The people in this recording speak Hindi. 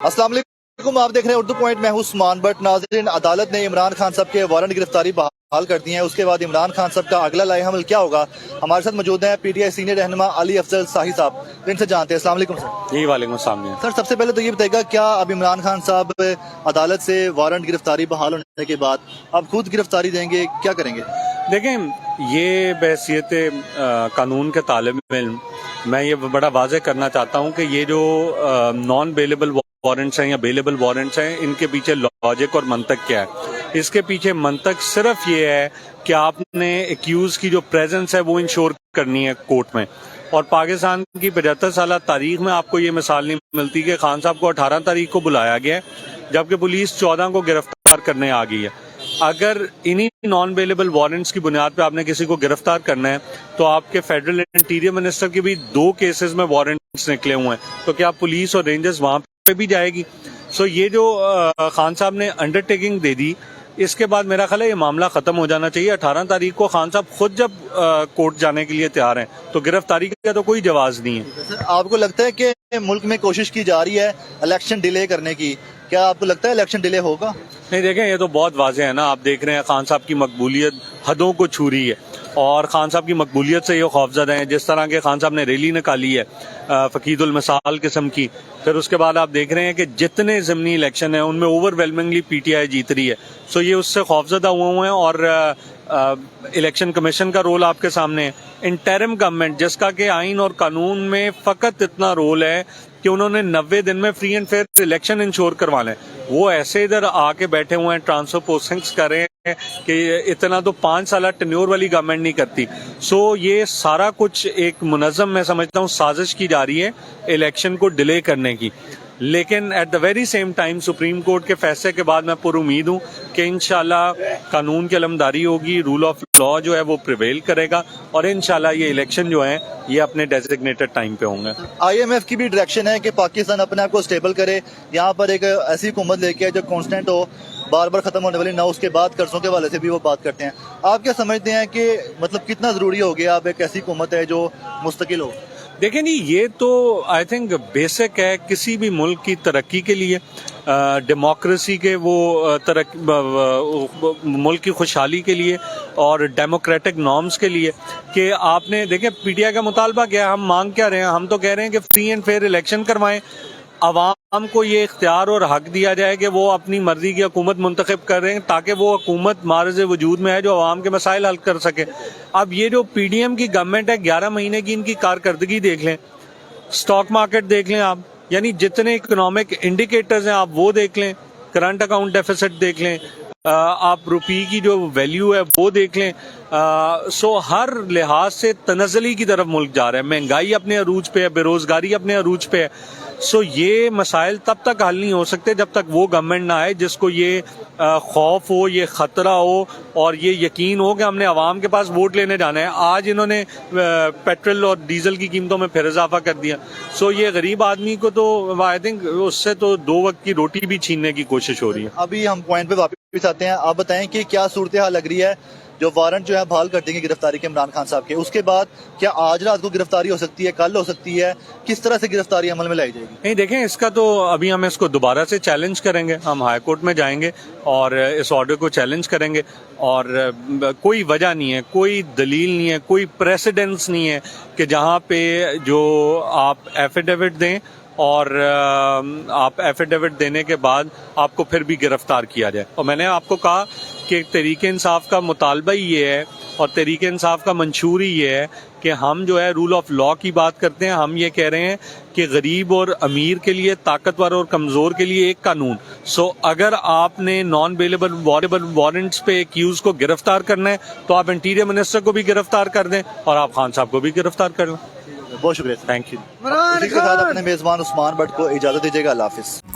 अस्सलाम वालेकुम, आप देख रहे हैं उर्दू पॉइंट। मैं हूं उस्मान भट्ट। नाज़रीन, अदालत ने इमरान खान साहब के वारंट गिरफ्तारी बहाल कर दी है। उसके बाद इमरान खान साहब का अगला लाएहमल क्या होगा? हमारे साथ मौजूद हैं पीटीआई सीनियर रहनुमा अली अफजल शाही साहब, इनसे जानते हैं। अस्सलाम वालेकुम सर। जी वालेकुम सलाम। सर, सबसे पहले तो ये बताइएगा, क्या अब इमरान खान साहब अदालत से वारंट गिरफ्तारी बहाल होने के बाद अब खुद गिरफ्तारी देंगे, क्या करेंगे? देखें, ये बहसीत कानून के तालिब इल्म मैं ये बड़ा वाज़ेह करना चाहता हूँ कि ये जो नॉन बेलेबल वारंट्स हैं या बेलेबल वारंट्स हैं, इनके पीछे लॉजिक और मंतक क्या है। इसके पीछे मंतक सिर्फ ये है कि आपने एक्यूज की जो प्रेजेंस है वो इंश्योर करनी है कोर्ट में। और पाकिस्तान की 75 साल तारीख में आपको ये मिसाल नहीं मिलती कि खान साहब को 18 तारीख को बुलाया गया है जबकि पुलिस 14 को गिरफ्तार करने आ गई है। अगर इन्हीं नॉन बेलेबल वारंट्स की बुनियाद पर आपने किसी को गिरफ्तार करना है तो आपके फेडरल इंटीरियर मिनिस्टर के भी 2 केसेस में वारंट्स निकले हुए हैं, तो क्या पुलिस और रेंजर्स वहां पे भी जाएगी? सो ये जो खान साहब ने अंडरटेकिंग दे दी, इसके बाद मेरा ख्याल है ये मामला खत्म हो जाना चाहिए। 18 तारीख को खान साहब खुद जब कोर्ट जाने के लिए तैयार हैं तो गिरफ्तारी का तो कोई जवाब नहीं है। सर, आपको लगता है कि मुल्क में कोशिश की जा रही है इलेक्शन डिले करने की? क्या आपको लगता है इलेक्शन डिले होगा? नहीं, देखें, ये तो बहुत वाज़ेह है ना। आप देख रहे हैं खान साहब की मकबूलियत हदों को छू रही है और खान साहब की मकबूलियत से ये खौफजदा हैं। जिस तरह के खान साहब ने रैली निकाली है फ़कीदुल मिसाल किस्म की, फिर उसके बाद आप देख रहे हैं कि जितने ज़मीनी इलेक्शन हैं उनमें ओवरवेलमिंगली पीटीआई जीत रही है। सो ये उससे खौफजदा हुए हैं और इलेक्शन कमीशन का रोल आपके सामने है। इंटरिम गवर्नमेंट जिसका कि आइन और कानून में फ़कत इतना रोल है कि उन्होंने 90 दिन में free and fair election ensure करवाना है, वो ऐसे इधर आके बैठे हुए हैं, ट्रांसफर पोस्टिंग्स कर रहे हैं कि इतना तो 5 साल टेन्योर वाली गवर्नमेंट नहीं करती। सो ये सारा कुछ एक मुनज़्ज़म, मैं समझता हूँ, साजिश की जा रही है इलेक्शन को डिले करने की। लेकिन at the very same time supreme court के फैसले के बाद मैं पुरुमीद हूँ कि इंशाल्लाह कानून की अलमदारी होगी, रूल ऑफ लॉ जो है वो प्रिवेल करेगा और इंशाल्लाह ये इलेक्शन जो है ये अपने डेजिग्नेटेड टाइम पे होंगे। IMF की भी डायरेक्शन है कि पाकिस्तान अपने आप को स्टेबल करे, यहाँ पर एक ऐसी हुकूमत लेके आए जो कॉन्स्टेंट हो, बार बार खत्म होने वाली ना। उसके बाद कर्जों के हवाले से भी वो बात करते हैं। आप क्या समझते हैं कि मतलब कितना जरूरी हो गया अब एक ऐसी हुकूमत है जो मुस्तकिल हो? देखें जी, ये तो आई थिंक बेसिक है किसी भी मुल्क की तरक्की के लिए, डेमोक्रेसी के वो मुल्क की खुशहाली के लिए और डेमोक्रेटिक नॉर्म्स के लिए कि आपने देखें पीटीआई का मुतालबा क्या है, हम मांग क्या रहे हैं? हम तो कह रहे हैं कि फ्री एंड फेयर इलेक्शन करवाएं, अवाम को ये इख्तियार और हक दिया जाए कि वो अपनी मर्जी की हुकूमत मुंतखब करें ताकि वो हुकूमत मारज़ वजूद में है जो अवाम के मसाइल हल कर सके। अब ये जो पीडीएम की गवर्नमेंट है, 11 महीने की इनकी कारकर्दगी देख लें, स्टॉक मार्केट देख लें आप, यानी जितने इकोनॉमिक इंडिकेटर्स हैं आप वो देख लें, करंट अकाउंट डेफिसिट देख लें, आप रुपये की जो वैल्यू है वो देख लें। सो हर लिहाज से तनज़ली की तरफ मुल्क जा रहा है, महंगाई अपने अरूज पे है, बेरोजगारी अपने अरूज पे है। सो ये मसाइल तब तक हल नहीं हो सकते जब तक वो गवर्नमेंट ना आए जिसको ये खौफ हो, ये खतरा हो और ये यकीन हो कि हमने अवाम के पास वोट लेने जाना है। आज इन्होंने पेट्रोल और डीजल की कीमतों में फिर इजाफा कर दिया। सो ये गरीब आदमी को तो आई थिंक उससे तो 2 वक्त की रोटी भी छीनने की कोशिश हो रही है। अभी हम पॉइंट पे वापस आते हैं। आप बताएं कि क्या सूरत हाल लग रही है? जो वारंट जो है बहाल कर देंगे गिरफ्तारी के इमरान खान साहब के, उसके बाद क्या आज रात को गिरफ्तारी हो सकती है, कल हो सकती है? किस तरह से गिरफ्तारी अमल में लाई जाएगी? नहीं, देखें, इसका तो अभी हम इसको दोबारा से चैलेंज करेंगे, हम हाई कोर्ट में जाएंगे और इस ऑर्डर को चैलेंज करेंगे। और कोई वजह नहीं है, कोई दलील नहीं है, कोई प्रेसिडेंस नहीं है कि जहाँ पे जो आप एफिडेविट दें और आप एफिडेविट देने के बाद आपको फिर भी गिरफ्तार किया जाए। और मैंने आपको कहा कि तहरीक इंसाफ का मुतालबा ही ये है और तहरीक इंसाफ का मंशूर ही ये है कि हम जो है रूल ऑफ लॉ की बात करते हैं। हम ये कह रहे हैं कि गरीब और अमीर के लिए, ताकतवर और कमज़ोर के लिए एक कानून। सो अगर आपने नॉन बेलेबल वारंट्स पे एक्यूज को गिरफ्तार करना है तो आप इंटीरियर मिनिस्टर को भी गिरफ्तार कर दें और आप खान साहब को भी गिरफ्तार कर लें। बहुत शुक्रिया, थैंक यू। इसी के साथ अपने मेजबान उस्मान भट्ट को इजाजत दीजिएगा। अल्लाह हाफिज।